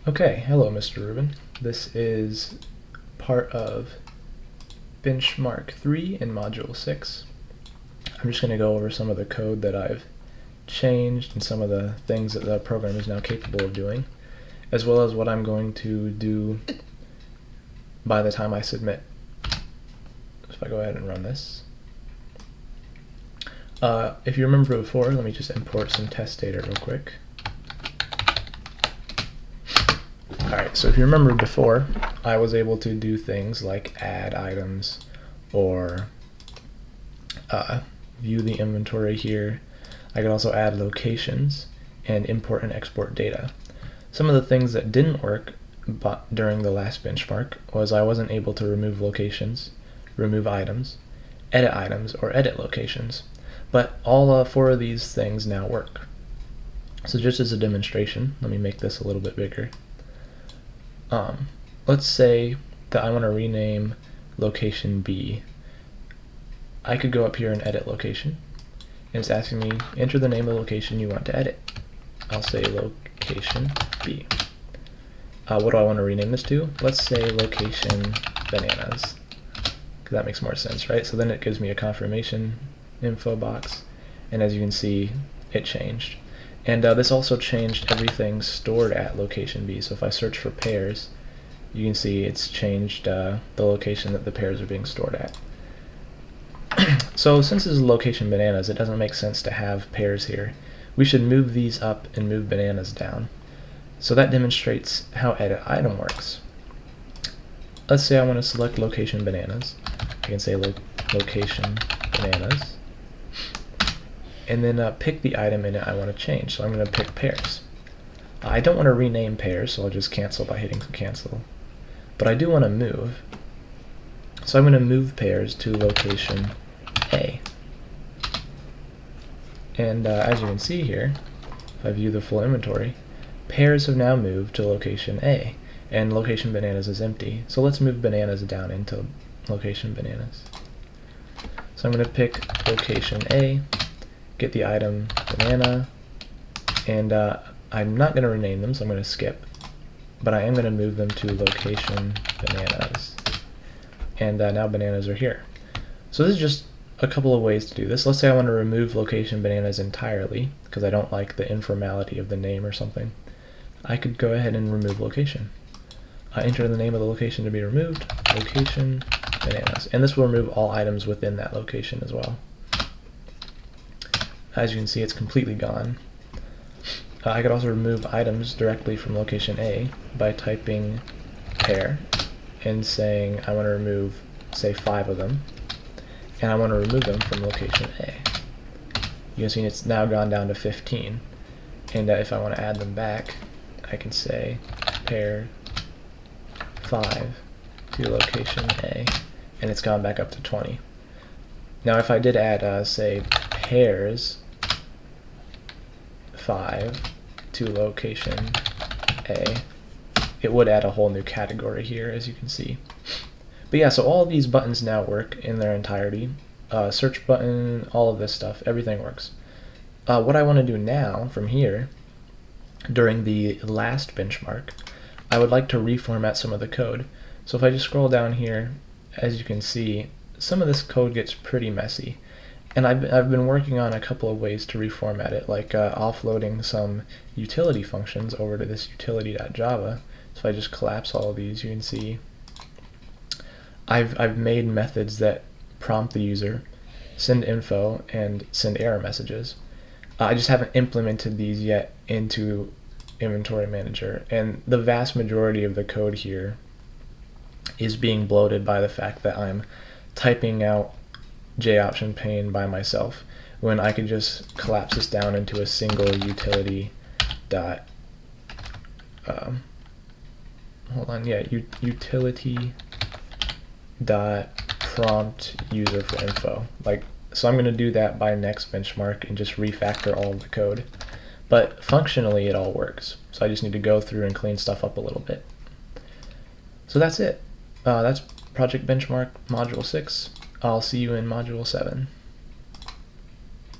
Okay, hello Mr. Rubin. This is part of Benchmark3 in Module 6. I'm just going to go over some of the code that I've changed and some of the things that the program is now capable of doing, as well as what I'm going to do by the time I submit. So if I go ahead and run this. If you remember before, let me just import some test data real quick. Alright, so if you remember before, I was able to do things like add items or view the inventory here. I could also add locations and import and export data. Some of the things that didn't work during the last benchmark was I wasn't able to remove locations, remove items, or edit locations. But all 4 of these things now work. So just as a demonstration, let me make this a little bit bigger. Let's say that I want to rename location B. I could go up here and edit location, and it's asking me enter the name of the location you want to edit. I'll say location B. What do I want to rename this to? Let's say location bananas, because that makes more sense, right? So then it gives me a confirmation info box, and as you can see, it changed. And this also changed everything stored at location B. So if I search for pairs, you can see it's changed the location that the pairs are being stored at. So since this is location bananas, it doesn't make sense to have pairs here. We should move these up and move bananas down. So that demonstrates how edit item works. Let's say I want to select location bananas. I can say location bananas, and then pick the item in it I want to change. So I'm going to pick pairs. I don't want to rename pairs, so I'll just cancel by hitting cancel. But I do want to move. So I'm going to move pairs to location A. And as you can see here, if I view the full inventory, pairs have now moved to location A, and location bananas is empty. So let's move bananas down into location bananas. So I'm going to pick location A, get the item banana, and I'm not going to rename them, so I'm going to skip, but I am going to move them to location bananas. And now bananas are here. So this is just a couple of ways to do this. Let's say I want to remove location bananas entirely because I don't like the informality of the name or something. I could go ahead and remove location. Enter the name of the location to be removed, location bananas, and this will remove all items within that location as well. As you can see, it's completely gone. I could also remove items directly from location A by typing pair and saying I want to remove, say, 5 of them, and I want to remove them from location A. You can see it's now gone down to 15, and if I want to add them back, I can say pair 5 to location A, and it's gone back up to 20. Now if I did add, say, pairs 5 to location A, it would add a whole new category here, as you can see. But yeah, so all of these buttons now work in their entirety. Search button, all of this stuff, everything works. What I want to do now from here, during the last benchmark, I would like to reformat some of the code. So if I just scroll down here, as you can see, some of this code gets pretty messy. And I've been working on a couple of ways to reformat it, like offloading some utility functions over to this utility.java. So if I just collapse all of these, you can see I've made methods that prompt the user, send info, and send error messages. I just haven't implemented these yet into Inventory Manager, and the vast majority of the code here is being bloated by the fact that I'm typing out JOption pane by myself when I could just collapse this down into a single utility dot utility dot prompt user for info. So I'm going to do that by next benchmark and just refactor all of the code. But functionally it all works. So I just need to go through and clean stuff up a little bit. So that's it. That's Project Benchmark Module 6. I'll see you in Module 7.